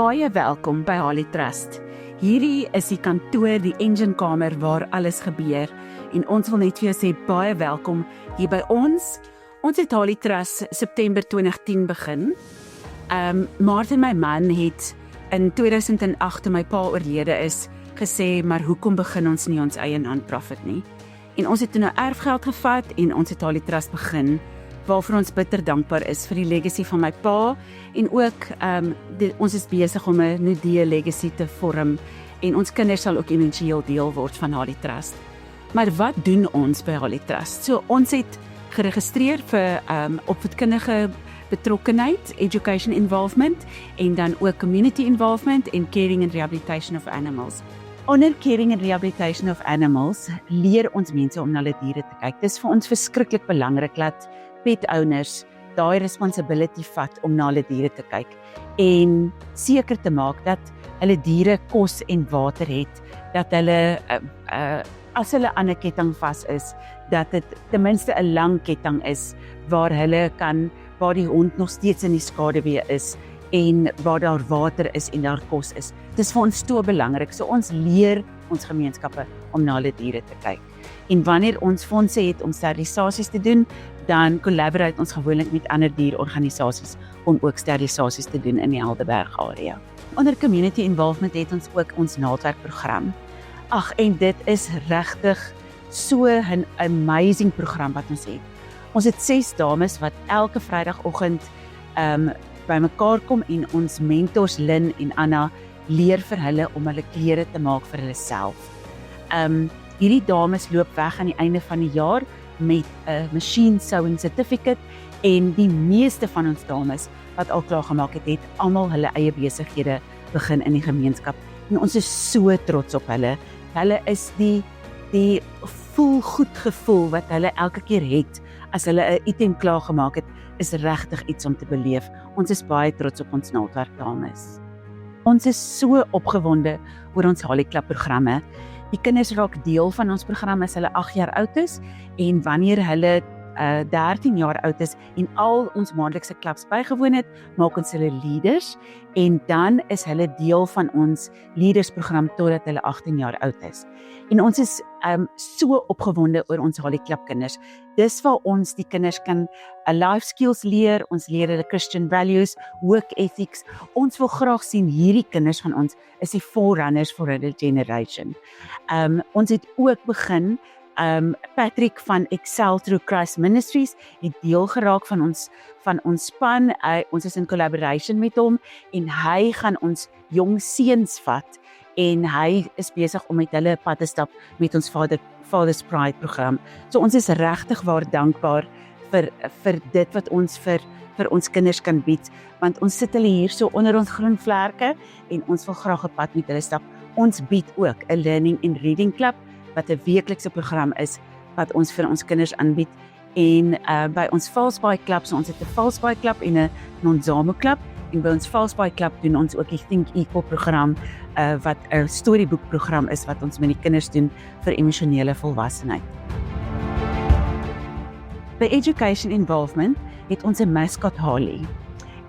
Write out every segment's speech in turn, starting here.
Baie welkom by Holly Trust. Hierdie is die kantoor, die engine kamer waar alles gebeur. En ons wil net vir jou sê baie welkom hier by ons. Ons het Holly Trust September 2010 begin. Martin, my man, het in 2008 toe my pa oorlede is, gesê, maar hoekom begin ons nie ons eie non-profit nie? En ons het toe nou erfgeld gevat en ons het Holly Trust begin, waarvoor ons bitter dankbaar is vir die legacy van my pa en ook ons is besig om 'n Nudee legacy te vorm en ons kinders sal ook éventueel deel word van Holly Trust. Maar wat doen ons by Holly Trust? So ons het geregistreer vir opvoedkundige betrokkenheid, education involvement en dan ook community involvement en caring and rehabilitation of animals. Onder caring and rehabilitation of animals leer ons mense om na hulle diere te kyk. Dis vir ons verskriklik belangrik dat pet owners daai responsibility vat om na hulle diere te kyk en seker te maak dat hulle diere kos en water het, dat hulle as hulle aan 'n ketting vas is, dat dit ten minste 'n lang ketting is waar die hond nog steeds in die skaduwee is en waar daar water is en daar kos is. Dit is vir ons so belangrik. So ons leer ons gemeenskappe om na hulle diere te kyk. En wanneer ons fondse het om sterilisasies te doen, dan collaborate ons gewoonlik met ander dierorganisasies om ook sterilisasies te doen in die Helderberg area. Onder community involvement het ons ook ons naaldwerkprogram. En dit is regtig so 'n amazing program wat ons het. Ons het 6 dames wat elke Vrydagoggend bymekaar kom en ons mentors Lynn en Anna leer vir hulle om hulle klere te maak vir hulle self. Hierdie dames loop weg aan die einde van die jaar met 'n machine sewing certificate en die meeste van ons dames wat al klaar gemaak het almal hulle eie besighede begin in die gemeenskap en ons is so trots op hulle. Hulle is die voel goed gevoel wat hulle elke keer het as hulle 'n item klaar gemaak het, is regtig iets om te beleef. Ons is baie trots op ons naaldwerkdames. Ons is so opgewonde oor ons Holly Club programme. Die kinders raak deel van ons program as hulle 8 jaar oud is en wanneer hulle 13 jaar oud is en al ons maandelikse klubs bygewoon het, maak ons hulle leaders en dan is hulle deel van ons leadersprogram totdat hulle 18 jaar oud is. En ons is so opgewonde oor ons Holly Club kinders. Dis waar ons die kinders kan life skills leer, ons leer hulle Christian values, work ethics. Ons wil graag sien hierdie kinders van ons is die forerunners for a generation. Ons het ook begin Patrick van Excel Through Christ Ministries het deel geraak van ons span. Ons is in collaboration met hom en hy gaan ons jong seuns vat en hy is besig om met hulle pad te stap met ons Father's Pride program. So ons is regtig waar dankbaar vir dit wat ons vir ons kinders kan bied, want ons sit hulle hier so onder ons groen vlerke en ons wil graag 'n pad met hulle stap. Ons bied ook 'n Learning and Reading Club wat 'n weeklikse program is wat ons vir ons kinders aanbied en by ons Valsbaai Club, so ons het 'n Valsbaai Club en 'n Nonzamo Club en by ons Valsbaai Club doen ons ook die Think Equal program wat 'n storieboek program is wat ons met die kinders doen vir emosionele volwassenheid. By Education Involvement het ons 'n mascot Harley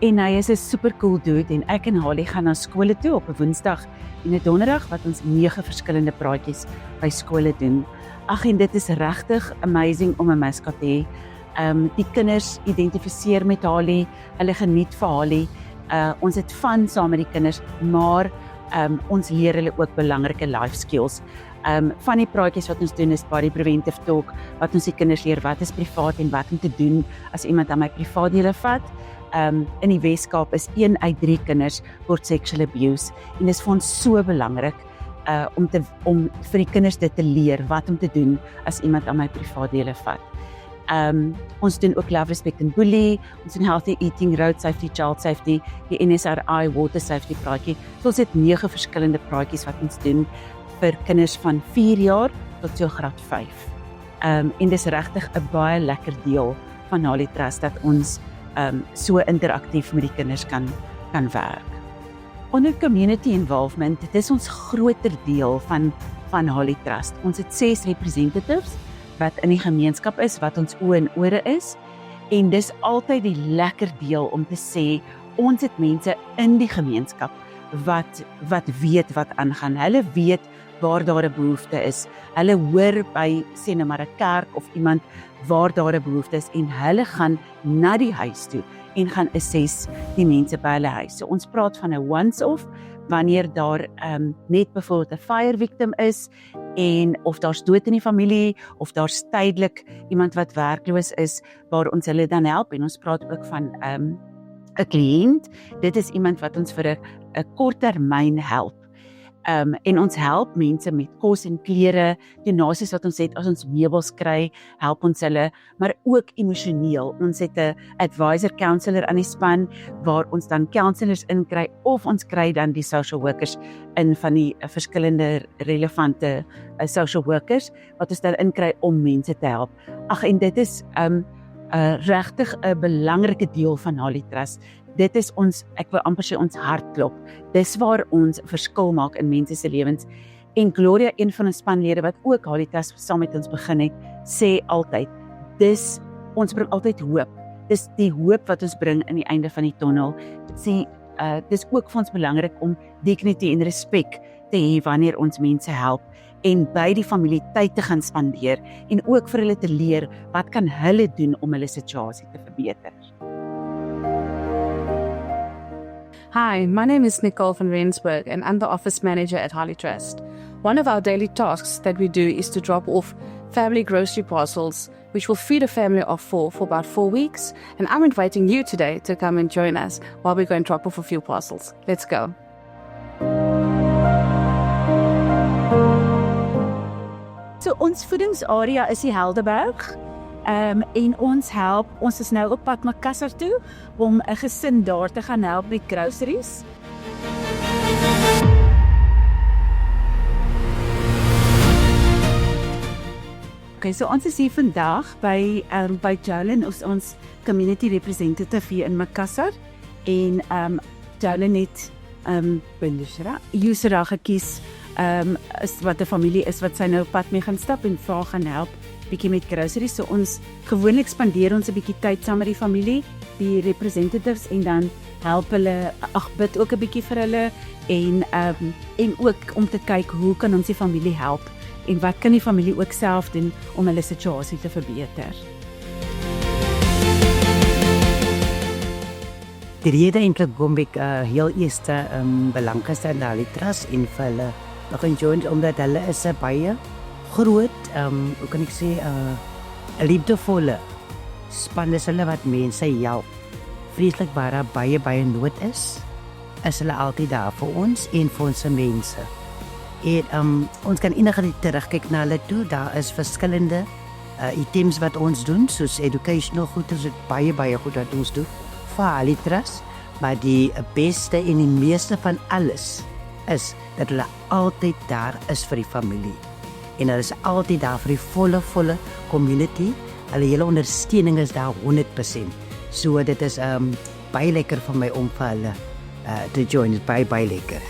en hy is 'n super cool dude en ek en Harley gaan na skole toe op 'n Woensdag en 'n Donderdag wat ons 9 verskillende praatjies by skole doen. En dit is regtig amazing om 'n mascot te hê. Die kinders identifiseer met Harley, hulle geniet vir Harley. Ons het fun saam met die kinders, maar ons leer hulle ook belangrike life skills. Van die praatjies wat ons doen is body preventive talk, wat ons die kinders leer wat is privaat en wat om te doen as iemand aan my privaatdele vat. In die Weskaap is 1 uit 3 kinders word sexual abuse en dit is vir ons so belangrik om vir die kinders dit te leer wat om te doen as iemand aan my privaatdele vat. Ons doen ook love, respect and bully, ons doen healthy eating, road safety, child safety, die NSRI, water safety praatjie. So ons het 9 verskillende praatjies wat ons doen vir kinders van 4 jaar tot so graad 5. En dis regtig 'n baie lekker deel van Holly Trust dat ons so interaktief met die kinders kan werk. Onder community involvement, dit is ons groter deel van Holly Trust. Ons het 6 representatives wat in die gemeenskap is, wat ons oë en ore is, en dis altyd die lekker deel om te sê, ons het mense in die gemeenskap wat weet wat aangaan. Hulle weet waar daar 'n behoefte is. Hulle hoor by sê nou maar 'n kerk of iemand waar daar 'n behoefte is en hulle gaan na die huis toe en gaan assess die mense by hulle huis. So ons praat van 'n once-off wanneer daar net byvoorbeeld 'n fire victim is en of daar's dood in die familie of daar's tydelik iemand wat werkloos is waar ons hulle dan help en ons praat ook van 'n kliënt. Dit is iemand wat ons vir 'n korttermyn help. En ons help mense met kos en klere, donasies wat ons het as ons meubels kry, help ons hulle, maar ook emosioneel. Ons het 'n advisor counselor aan die span waar ons dan counselors inkry of ons kry dan die social workers in van die verskillende relevante social workers wat ons dan inkry om mense te help. Ag en dit is regtig 'n belangrike deel van Holly Trust. Dit is ons, ek wil amper sê ons hartklop. Dis waar ons verskil maak in mense se lewens. En Gloria, een van ons spanlede wat ook Holly Trust saam met ons begin het, sê altyd, ons bring altyd hoop. Dis die hoop wat ons bring in die einde van die tonnel. Dis ook vir ons belangrik om dignity en respek te hê wanneer ons mense help en by die familie tyd te gaan spandeer en ook vir hulle te leer wat kan hulle doen om hulle situasie te verbeter. Hi, my name is Nicole van Rensburg and I'm the office manager at Holly Trust. One of our daily tasks that we do is to drop off family grocery parcels, which will feed a family of 4 for about 4 weeks. And I'm inviting you today to come and join us while we go and drop off a few parcels. Let's go. So ons voedingsarea is die Helderberg. En ons is nou op pad Makassar toe om 'n gesin daar te gaan help met groceries. Okay, so ons is hier vandag by Jolyn, ons community representative hier in Makassar en Jolyn het Yusra gekies is wat 'n familie is wat sy nou op pad mee gaan stap en vir haar gaan help bietjie met groceries. So ons gewoonlik spandeer ons 'n bietjie tyd saam met die familie, die representatives en dan help hulle, bid ook 'n bietjie vir hulle en ook om te kyk hoe kan ons die familie help en wat kan die familie ook self doen om hulle situasie te verbeter. Die rede eintlik hoekom ek heel eerste belang gestel in Holly Trust en vir hulle begin join omdat hulle is 'n baie groot, hoe kan ek sê, 'n liefdevolle span is hulle wat mense help. Vreeslik waar daar baie nood is hulle altyd daar vir ons en vir ons mense. En ons kan enige tyd terugkyk na hulle toe, daar is verskillende items wat ons doen, soos educational goed, is dit baie goed wat ons doen vir Holly Trust, maar die beste en die meeste van alles is dat hulle altyd daar is vir die familie. En hulle is altyd daar vir die volle community. Hulle hele ondersteuning is daar 100%. So dit is baie lekker vir my om vir hulle te join. Dit is baie lekker.